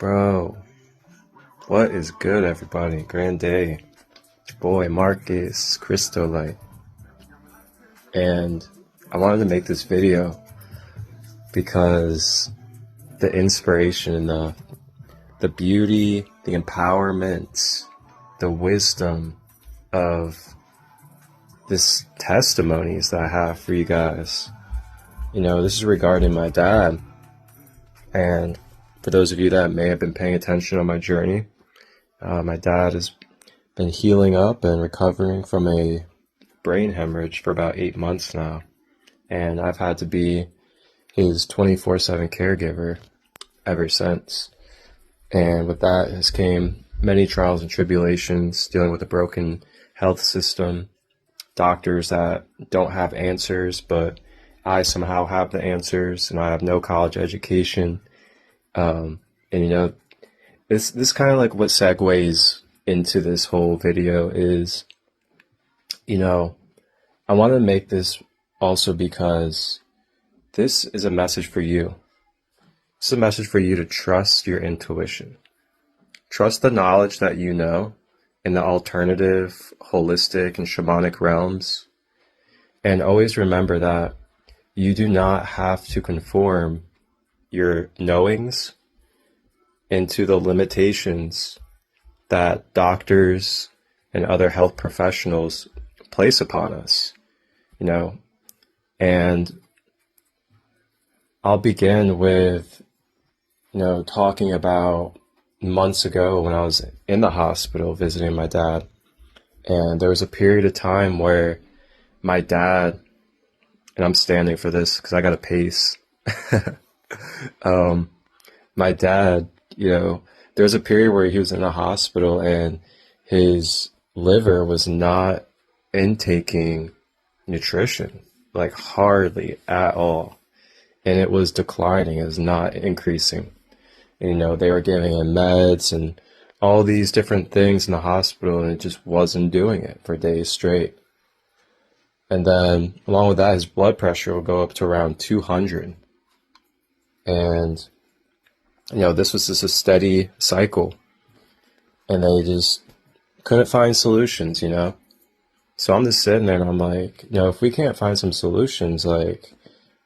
Bro, what is good, everybody? Grand day. It's your boy Marcus Crystolite. And I wanted to make this video because the inspiration, the beauty, the empowerment, the wisdom of this testimonies that I have for you guys. You know, this is regarding my dad. And for those of you that may have been paying attention on my journey, my dad has been healing up and recovering from a brain hemorrhage for about 8 months now. And I've had to be his 24/7 caregiver ever since. And with that has came many trials and tribulations, dealing with a broken health system, doctors that don't have answers, but I somehow have the answers, and I have no college education. And you know, this kind of like what segues into this whole video is, you know, I want to make this also because this is a message for you. It's a message for you to trust your intuition. Trust the knowledge that you know in the alternative, holistic, and shamanic realms. And always remember that you do not have to conform your knowings into the limitations that doctors and other health professionals place upon us, you know. And I'll begin with, you know, talking about months ago when I was in the hospital visiting my dad. And there was a period of time where my dad, and I'm standing for this because I got to pace. My dad, you know, there was a period where he was in the hospital and his liver was not intaking nutrition, like hardly at all. And it was declining, it was not increasing. And, you know, they were giving him meds and all these different things in the hospital, and it just wasn't doing it for days straight. And then along with that, his blood pressure would go up to around 200. And, you know, this was just a steady cycle. And they just couldn't find solutions, you know. So I'm just sitting there and I'm like, you know, if we can't find some solutions, like,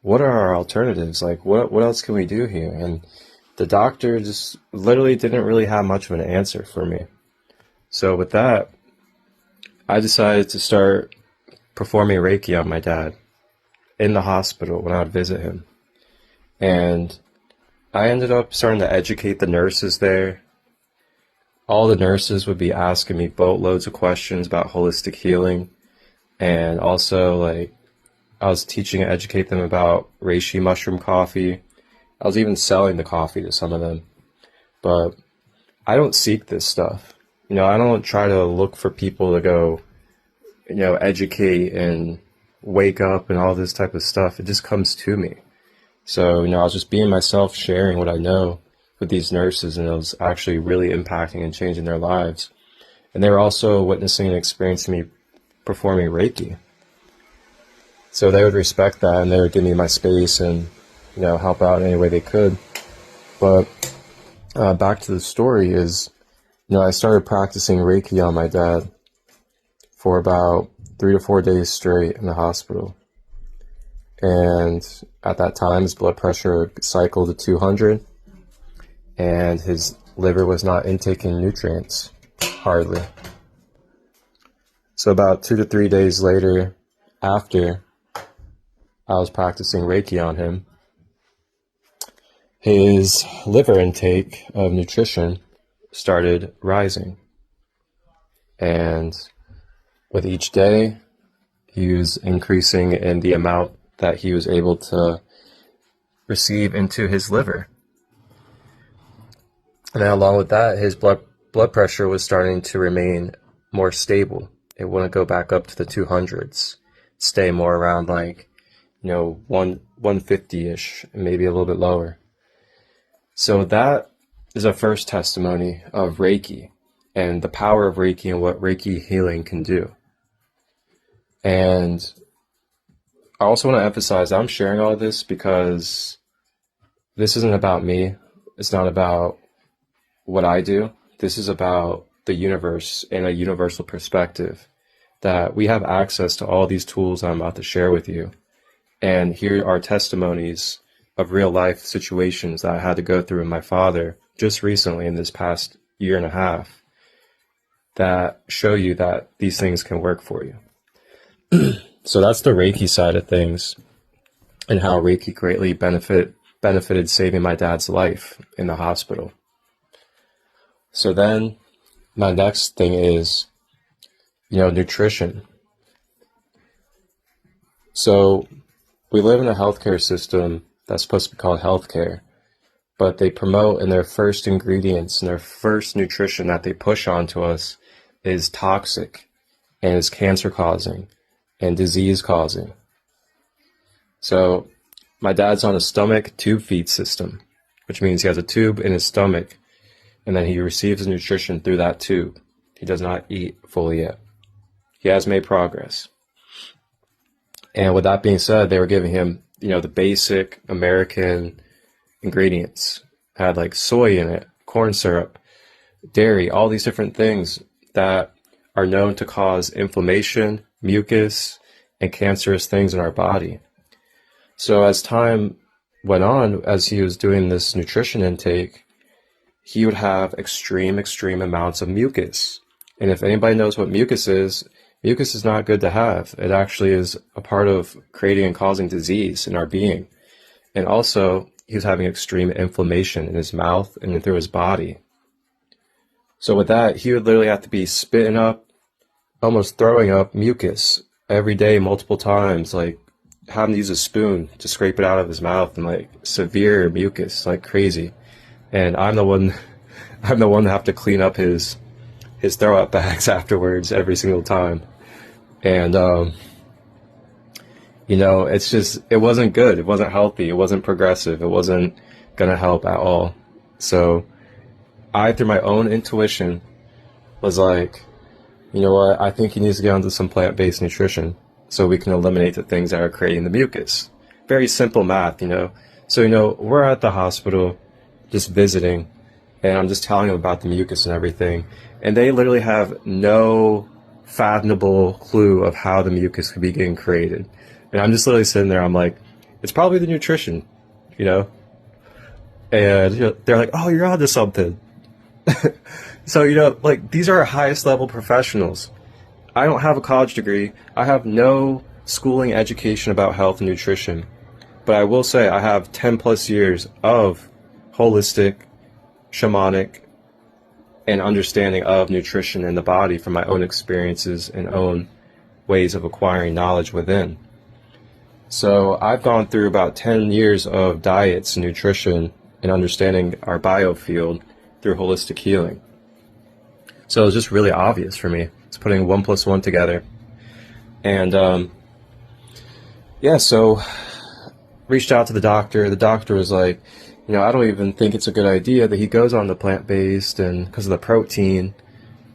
what are our alternatives? Like, what else can we do here? And the doctor just literally didn't really have much of an answer for me. So with that, I decided to start performing Reiki on my dad in the hospital when I would visit him. And I ended up starting to educate the nurses there. All the nurses would be asking me boatloads of questions about holistic healing. And also, like, I was teaching and educate them about reishi mushroom coffee. I was even selling the coffee to some of them. But I don't seek this stuff. You know, I don't try to look for people to go, you know, educate and wake up and all this type of stuff. It just comes to me. So, you know, I was just being myself, sharing what I know with these nurses, and it was actually really impacting and changing their lives. And they were also witnessing and experiencing me performing Reiki. So they would respect that, and they would give me my space and, you know, help out in any way they could. But back to the story is, you know, I started practicing Reiki on my dad for about 3 to 4 days straight in the hospital. And at that time, his blood pressure cycled to 200, and his liver was not intaking nutrients, hardly. So about 2 to 3 days later, after I was practicing Reiki on him, his liver intake of nutrition started rising. And with each day, he was increasing in the amount that he was able to receive into his liver. And then along with that, his blood pressure was starting to remain more stable. It wouldn't go back up to the 200s. Stay more around like, you know, 150-ish, maybe a little bit lower. So that is a first testimony of Reiki and the power of Reiki and what Reiki healing can do. And I also want to emphasize I'm sharing all this because this isn't about me. It's not about what I do. This is about the universe and a universal perspective, that we have access to all these tools I'm about to share with you. And here are testimonies of real life situations that I had to go through with my father just recently in this past year and a half that show you that these things can work for you. So that's the Reiki side of things, and how Reiki greatly benefited saving my dad's life in the hospital. So then my next thing is, nutrition. So we live in a healthcare system that's supposed to be called healthcare, but they promote in their first ingredients and their first nutrition that they push onto us is toxic and is cancer causing and disease causing. So my dad's on a stomach tube feed system, which means he has a tube in his stomach and then he receives his nutrition through that tube. He does not eat fully yet. He has made progress. And with that being said, they were giving him, the basic American ingredients. Had like soy in it, corn syrup, dairy, all these different things that are known to cause inflammation, mucus, and cancerous things in our body. So as time went on, as he was doing this nutrition intake, he would have extreme amounts of mucus. And if anybody knows what mucus is not good to have. It actually is a part of creating and causing disease in our being. And also, he was having extreme inflammation in his mouth and through his body. So with that, he would literally have to be spitting up, almost throwing up mucus every day, multiple times, like having to use a spoon to scrape it out of his mouth, and like severe mucus, like crazy. And I'm the one that have to clean up his throw up bags afterwards every single time. And, it wasn't good. It wasn't healthy. It wasn't progressive. It wasn't going to help at all. So I, through my own intuition, was like, you know what? I think he needs to get onto some plant-based nutrition so we can eliminate the things that are creating the mucus. Very simple math, So, we're at the hospital just visiting, and I'm just telling them about the mucus and everything. And they literally have no fathomable clue of how the mucus could be getting created. And I'm just literally sitting there, I'm like, it's probably the nutrition, And they're like, oh, you're onto something. So, these are our highest level professionals. I don't have a college degree. I have no schooling education about health and nutrition. But I will say I have 10 plus years of holistic, shamanic, and understanding of nutrition in the body from my own experiences and own ways of acquiring knowledge within. So I've gone through about 10 years of diets and nutrition and understanding our biofield through holistic healing. So it was just really obvious for me. It's putting 1 + 1 together. And so reached out to the doctor. The doctor was like, I don't even think it's a good idea that he goes on the plant-based, and because of the protein,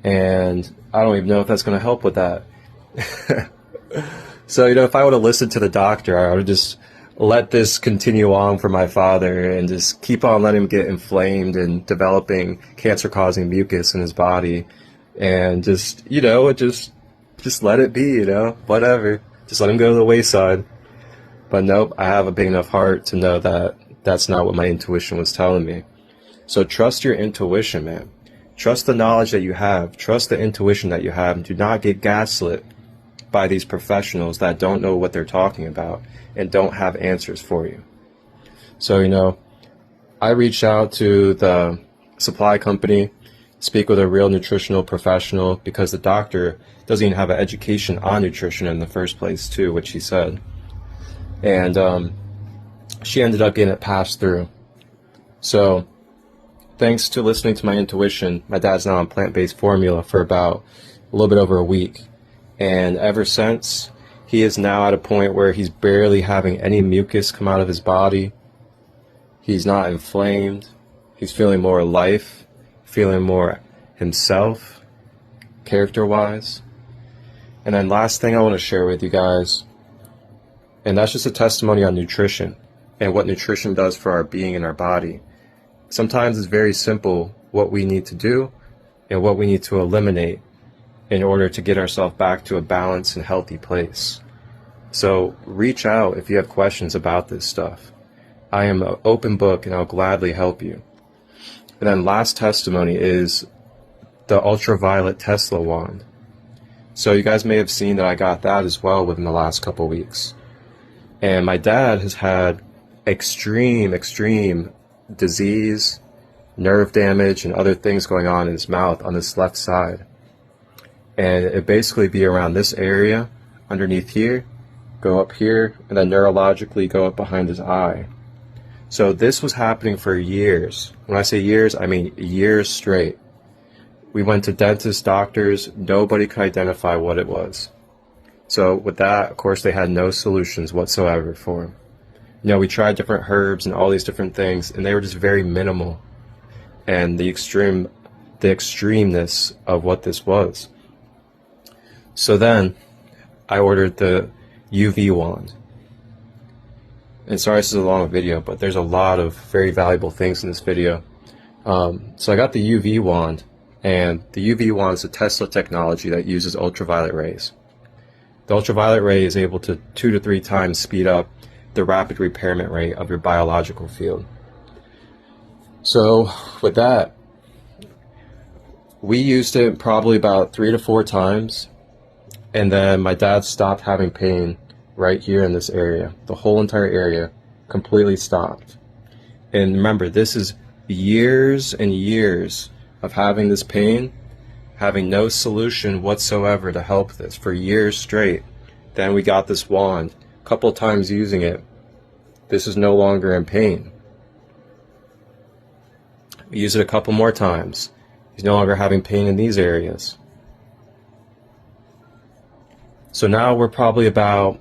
and I don't even know if that's going to help with that. So, if I would have listened to the doctor, I would have just let this continue on for my father and just keep on letting him get inflamed and developing cancer-causing mucus in his body, and just let it be, whatever. Just let him go to the wayside. But nope, I have a big enough heart to know that that's not what my intuition was telling me. So trust your intuition, man. Trust the knowledge that you have. Trust the intuition that you have. And do not get gaslit by these professionals that don't know what they're talking about and don't have answers for you. So, I reached out to the supply company, speak with a real nutritional professional, because the doctor doesn't even have an education on nutrition in the first place, too, which he said. And she ended up getting it passed through. So thanks to listening to my intuition, my dad's now on plant-based formula for about a little bit over a week. And ever since, he is now at a point where he's barely having any mucus come out of his body. He's not inflamed. He's feeling more life, feeling more himself, character-wise. And then last thing I want to share with you guys, and that's just a testimony on nutrition and what nutrition does for our being and our body. Sometimes it's very simple what we need to do and what we need to eliminate in order to get ourselves back to a balanced and healthy place. So reach out if you have questions about this stuff. I am an open book and I'll gladly help you. And then last testimony is the ultraviolet Tesla wand. So you guys may have seen that I got that as well within the last couple weeks. And my dad has had extreme disease, nerve damage, and other things going on in his mouth on this left side. And it basically be around this area, underneath here, go up here, and then neurologically go up behind his eye. So this was happening for years. When I say years, I mean years straight. We went to dentists, doctors, nobody could identify what it was. So with that, of course, they had no solutions whatsoever for him. You know, we tried different herbs and all these different things, and they were just very minimal. And the extremeness of what this was. So then, I ordered the UV wand. And sorry this is a long video, but there's a lot of very valuable things in this video. So I got the UV wand, and the UV wand is a Tesla technology that uses ultraviolet rays. The ultraviolet ray is able to 2 to 3 times speed up the rapid repairment rate of your biological field. So with that, we used it probably about 3 to 4 times, and then my dad stopped having pain right here in this area. The whole entire area completely stopped. And remember, this is years and years of having this pain, having no solution whatsoever to help this for years straight. Then we got this wand. A couple of times using it, this is no longer in pain. We use it a couple more times. He's no longer having pain in these areas. So now we're probably about,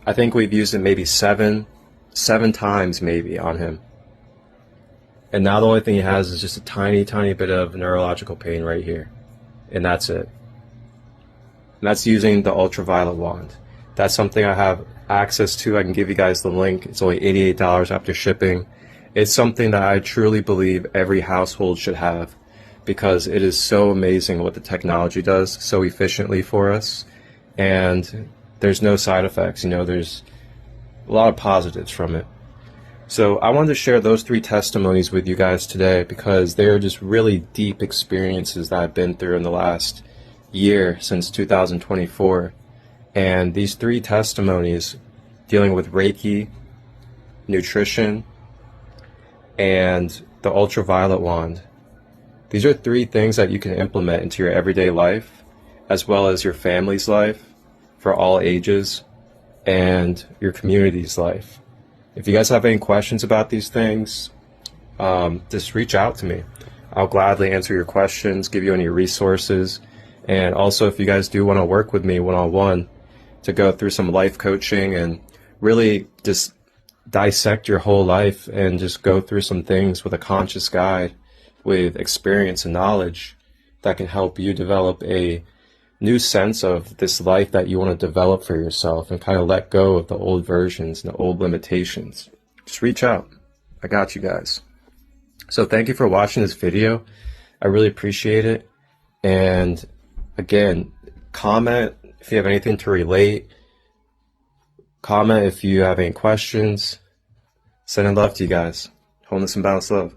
I think we've used it maybe seven times maybe on him. And now the only thing he has is just a tiny bit of neurological pain right here. And that's it. And that's using the ultraviolet wand. That's something I have access to. I can give you guys the link. It's only $88 after shipping. It's something that I truly believe every household should have, because it is so amazing what the technology does so efficiently for us. And there's no side effects. You know, there's a lot of positives from it. So I wanted to share those 3 testimonies with you guys today, because they're just really deep experiences that I've been through in the last year since 2024. And these 3 testimonies dealing with Reiki, nutrition, and the ultraviolet wand. These are 3 things that you can implement into your everyday life, as well as your family's life for all ages, and your community's life. If you guys have any questions about these things, just reach out to me. I'll gladly answer your questions, give you any resources. And also, if you guys do want to work with me one-on-one to go through some life coaching and really just dissect your whole life and just go through some things with a conscious guide with experience and knowledge that can help you develop a new sense of this life that you want to develop for yourself and kind of let go of the old versions and the old limitations, just reach out. I got you guys. So thank you for watching this video. I really appreciate it. And again, comment if you have anything to relate. Comment if you have any questions. Sending love to you guys. Wholeness and balanced love.